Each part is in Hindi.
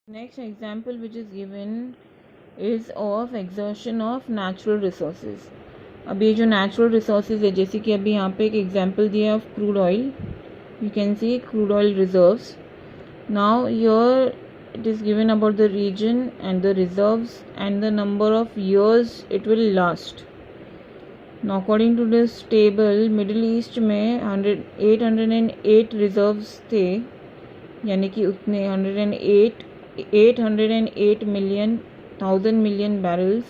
Next example which is given is of exhaustion of natural resources. अब ये जो natural resources है, जैसे कि अभी यहाँ पे एक example दिया of crude oil, you can see crude oil reserves. Now here it is given about the region and the reserves and the number of years it will last. Now according to this table, Middle East में 808 reserves थे, यानी कि उतने 808 मिलियन बैरल्स.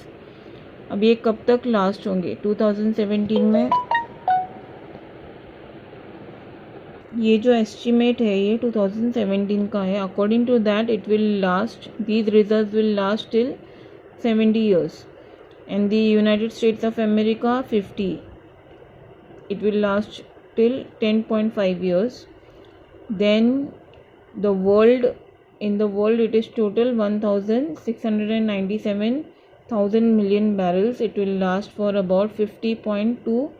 अब ये कब तक लास्ट होंगे? 2017 में. ये जो एस्टिमेट है ये 2017 का है. According to that it will last, these reserves will last till 70 years. And the United States of America 50, it will last till 10.5 years. Then the world, in the world it is total 1697,000 million barrels. It will last for about 50.2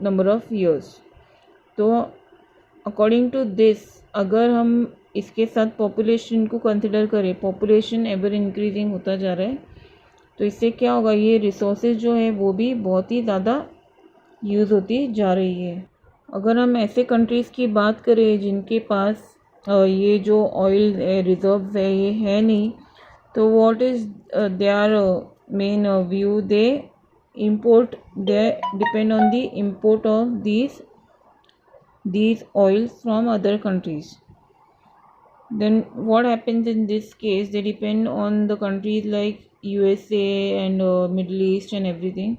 number of years. तो according to this, अगर हम इसके साथ पॉपुलेशन को कंसिडर करें, पॉपुलेशन एवर इंक्रीजिंग होता जा रहा है, तो इससे क्या होगा, ये रिसोर्सेज जो है वो भी बहुत ही ज़्यादा यूज़ होती जा रही है. अगर हम ऐसे कंट्रीज़ की बात करें जिनके पास ये जो ऑयल रिजर्व्स है ये है नहीं, तो what is there main view? They import, they depend on the import of these oils from other countries. Then what happens in this case? They depend on the countries like USA and Middle East and everything.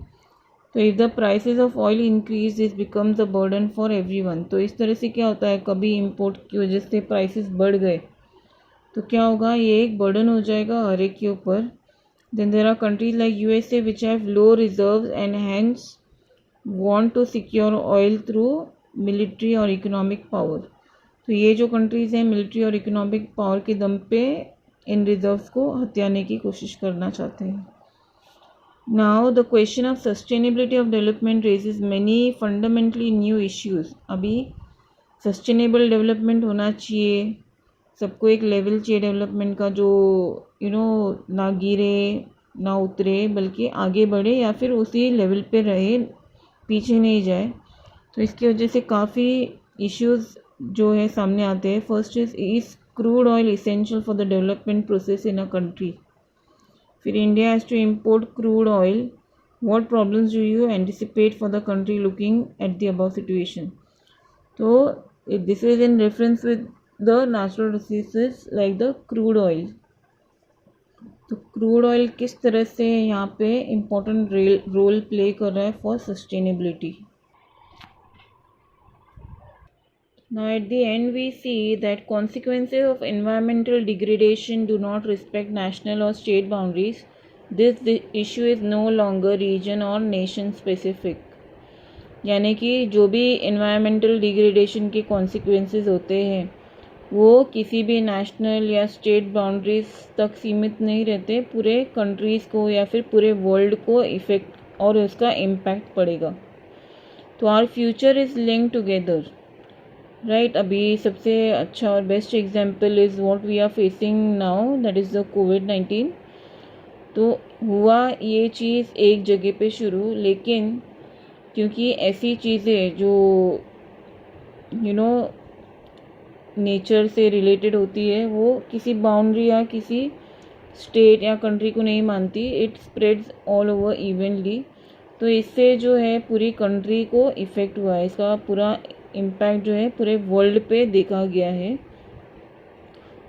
तो if the prices of oil increase, this becomes a burden for everyone. तो इस तरह से क्या होता है, कभी इंपोर्ट की वजह से प्राइसेस बढ़ गए तो क्या होगा, ये एक बर्डन हो जाएगा हर एक के ऊपर. Then there are countries like USA which have low reserves and hence want to secure oil through military और इकोनॉमिक पावर. तो ये जो कंट्रीज़ हैं मिलिट्री और इकोनॉमिक पावर के दम पे इन रिजर्व्स को हथियाने की कोशिश करना चाहते हैं. Now the question of sustainability of development raises many fundamentally new issues. अभी सस्टेनेबल डेवलपमेंट होना चाहिए, सबको एक लेवल चाहिए डेवलपमेंट का जो ना गिरे ना उतरे बल्कि आगे बढ़े या फिर उसी लेवल पे रहे, पीछे नहीं जाए. तो इसकी वजह से काफ़ी इश्यूज जो है सामने आते हैं. First is crude oil essential for the development process in a country. फिर India has to import crude oil. What problems do you anticipate for the country looking at the above situation? तो this is in reference with the natural resources like the crude oil. तो क्रूड ऑयल किस तरह से यहाँ पे इम्पोर्टेंट रोल प्ले कर रहा है for sustainability. Now at the end we see that consequences of environmental degradation do not respect national or state boundaries. This issue is no longer region or nation specific. यानी कि जो भी environmental degradation के consequences होते हैं वो किसी भी नेशनल या स्टेट बाउंड्रीज तक सीमित नहीं रहते, पूरे कंट्रीज़ को या फिर पूरे वर्ल्ड को इफ़ेक्ट और उसका इम्पैक्ट पड़ेगा. तो our future is linked together, right. अभी सबसे अच्छा और best example is what we are facing now, that is the कोविड-19. तो हुआ ये चीज़ एक जगह पे शुरू, लेकिन क्योंकि ऐसी चीज़ें जो नेचर से रिलेटेड होती है वो किसी बाउंड्री या किसी स्टेट या कंट्री को नहीं मानती, it spreads all over evenly. तो इससे जो है पूरी कंट्री को इफ़ेक्ट हुआ है, इसका पूरा इम्पैक्ट जो है पूरे वर्ल्ड पे देखा गया है.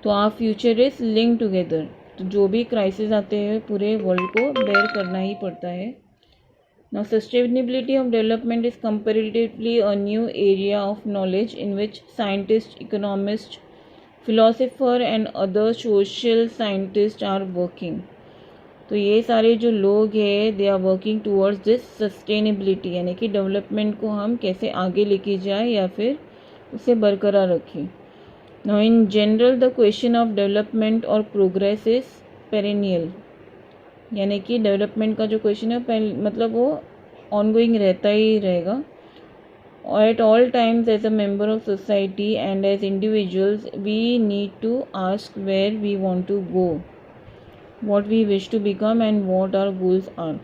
तो our future is link together. तो जो भी क्राइसिस आते हैं पूरे वर्ल्ड को बेयर करना ही पड़ता है. Now sustainability of development is comparatively a new area of knowledge in which scientist, economist, philosopher and other social scientist are working. तो ये सारे जो लोग हैं they are working towards this sustainability, यानी कि डेवलपमेंट को हम कैसे आगे लेके जाए या फिर उसे बरकरार रखें. Now in general the question of development और प्रोग्रेस इज पेरेनियल, यानी कि डेवलपमेंट का जो क्वेश्चन है मतलब वो ऑनगोइंग रहता ही रहेगा. At all times, as a member of society and as individuals, we need to ask where we want to go, what we wish to become, and what our goals are.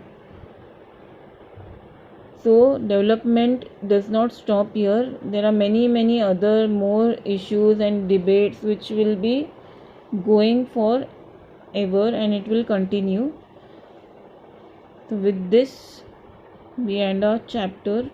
So development does not stop here. There are many other more issues and debates which will be going for ever, and it will continue. So with this we end our chapter.